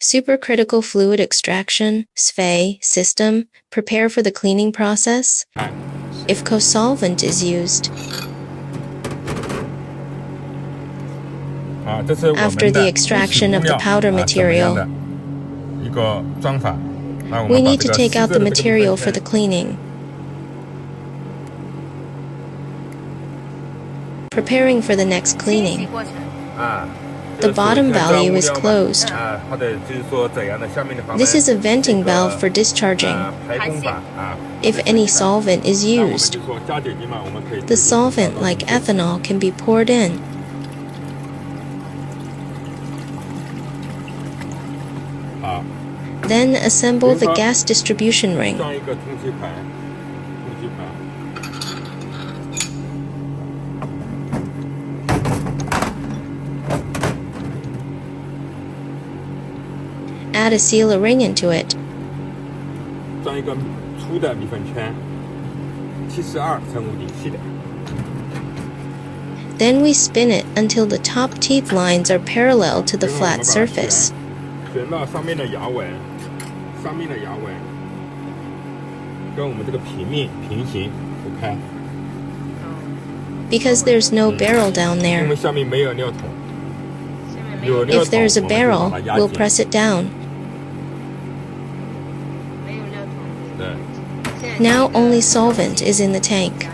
Supercritical fluid extraction (SFE) system. Prepare for the cleaning process. If co-solvent is used. After the extraction of the powder material, we need to take out the material for the cleaning. Preparing for the next cleaning. The bottom valve is closed. This is a venting valve for discharging. If any solvent is used, the solvent like ethanol can be poured in. Then assemble the gas distribution ring. Add a sealer ring into it. Then we spin it until the top teeth lines are parallel to the flat surface. Because there's no barrel down there. If there's a barrel, we'll press it down. Now only solvent is in the tank.